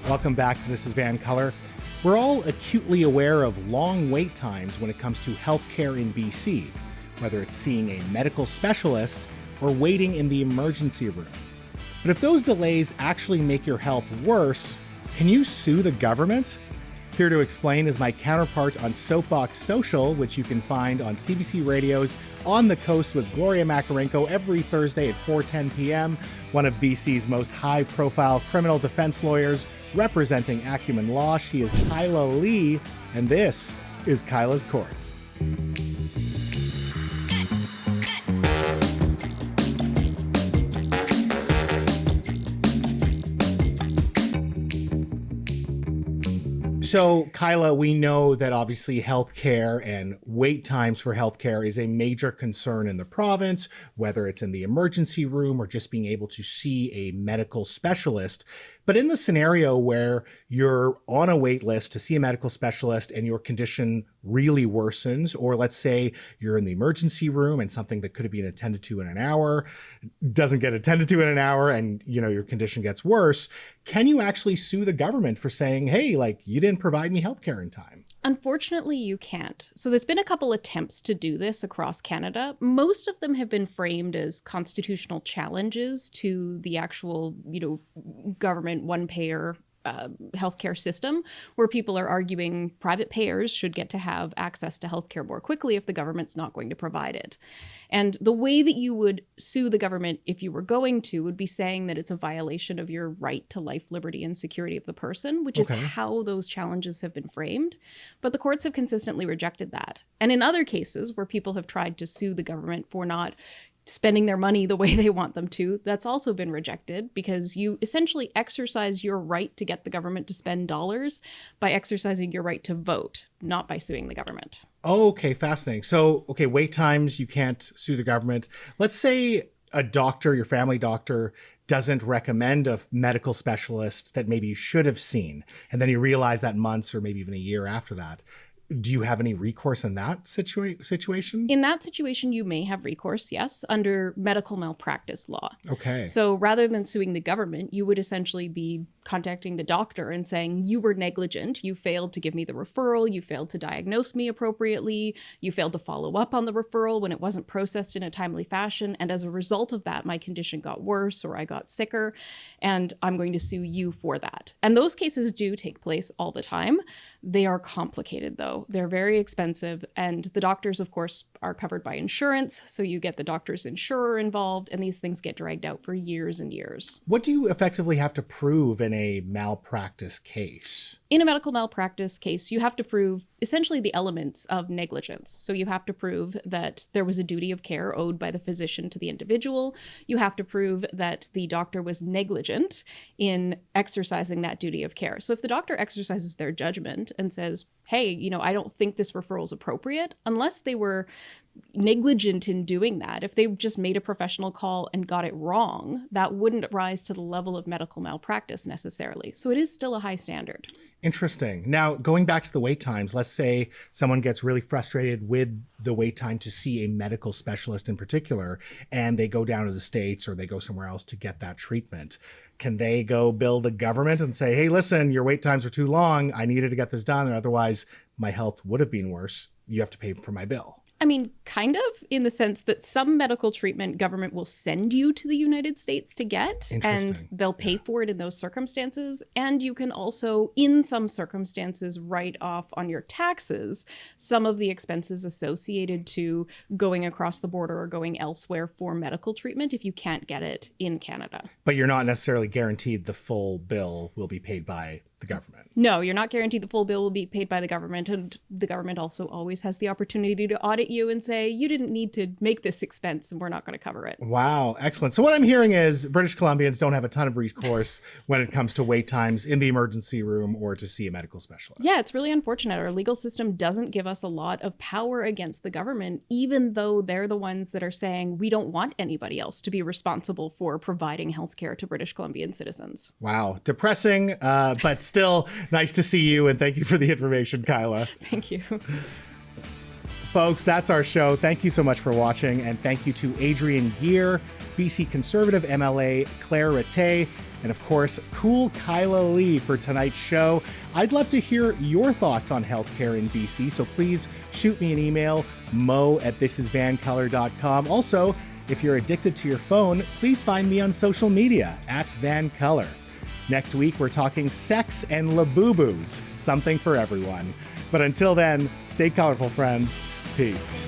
Welcome back to This is VANCOLOUR. We're all acutely aware of long wait times when it comes to healthcare in BC, whether it's seeing a medical specialist or waiting in the emergency room. But if those delays actually make your health worse, can you sue the government? Here to explain is my counterpart on Soapbox Social, which you can find on CBC Radio's On the Coast with Gloria Makarenko every Thursday at 4:10 p.m., one of BC's most high-profile criminal defense lawyers representing Acumen Law. She is Kyla Lee, and this is Kyla's Court. So, Kyla, we know that obviously healthcare and wait times for healthcare is a major concern in the province, whether it's in the emergency room or just being able to see a medical specialist. But in the scenario where you're on a wait list to see a medical specialist and your condition really worsens, or let's say you're in the emergency room and something that could have been attended to in an hour doesn't get attended to in an hour and, your condition gets worse, can you actually sue the government for saying, hey, you didn't provide me healthcare in time? Unfortunately, you can't. So there's been a couple attempts to do this across Canada. Most of them have been framed as constitutional challenges to the actual, government one-payer healthcare system, where people are arguing private payers should get to have access to healthcare more quickly if the government's not going to provide it. And the way that you would sue the government if you were going to would be saying that it's a violation of your right to life, liberty, and security of the person, which is how those challenges have been framed. But the courts have consistently rejected that. And in other cases where people have tried to sue the government for not spending their money the way they want them to, that's also been rejected, because you essentially exercise your right to get the government to spend dollars by exercising your right to vote, not by suing the government. Okay, fascinating. So, wait times, you can't sue the government. Let's say a doctor, your family doctor, doesn't recommend a medical specialist that maybe you should have seen, and then you realize that months or maybe even a year after that. Do you have any recourse in that situation? In that situation, you may have recourse, yes, under medical malpractice law. Okay. So rather than suing the government, you would essentially be contacting the doctor and saying, you were negligent, you failed to give me the referral, you failed to diagnose me appropriately, you failed to follow up on the referral when it wasn't processed in a timely fashion, and as a result of that, my condition got worse or I got sicker, and I'm going to sue you for that. And those cases do take place all the time. They are complicated, though. They're very expensive, and the doctors, of course, are covered by insurance, so you get the doctor's insurer involved, and these things get dragged out for years and years. What do you effectively have to prove in a malpractice case? In a medical malpractice case, you have to prove essentially the elements of negligence. So you have to prove that there was a duty of care owed by the physician to the individual. You have to prove that the doctor was negligent in exercising that duty of care. So if the doctor exercises their judgment and says, hey, I don't think this referral is appropriate, unless they were negligent in doing that, if they just made a professional call and got it wrong, that wouldn't rise to the level of medical malpractice necessarily. So it is still a high standard. Interesting. Now, going back to the wait times, let's say someone gets really frustrated with the wait time to see a medical specialist in particular, and they go down to the States or they go somewhere else to get that treatment. Can they go bill the government and say, hey, listen, your wait times are too long. I needed to get this done, or otherwise my health would have been worse. You have to pay for my bill. I mean, kind of, in the sense that some medical treatment government will send you to the United States to get, and they'll pay for it in those circumstances. And you can also, in some circumstances, write off on your taxes some of the expenses associated to going across the border or going elsewhere for medical treatment if you can't get it in Canada. But you're not necessarily guaranteed the full bill will be paid by the government. No, you're not guaranteed the full bill will be paid by the government. And the government also always has the opportunity to audit you and say, you didn't need to make this expense and we're not going to cover it. Wow, excellent. So what I'm hearing is British Columbians don't have a ton of recourse when it comes to wait times in the emergency room or to see a medical specialist. Yeah, it's really unfortunate. Our legal system doesn't give us a lot of power against the government, even though they're the ones that are saying we don't want anybody else to be responsible for providing healthcare to British Columbian citizens. Wow, depressing, but still nice to see you, and thank you for the information, Kyla. Thank you. Folks, that's our show. Thank you so much for watching, and thank you to Adrian Gear, BC Conservative MLA Claire Rattay, and of course, cool Kyla Lee for tonight's show. I'd love to hear your thoughts on healthcare in BC, so please shoot me an email, mo@thisisvancolour.com. Also, if you're addicted to your phone, please find me on social media @VanColour. Next week, we're talking sex and labubu's, something for everyone. But until then, stay colorful, friends. Peace.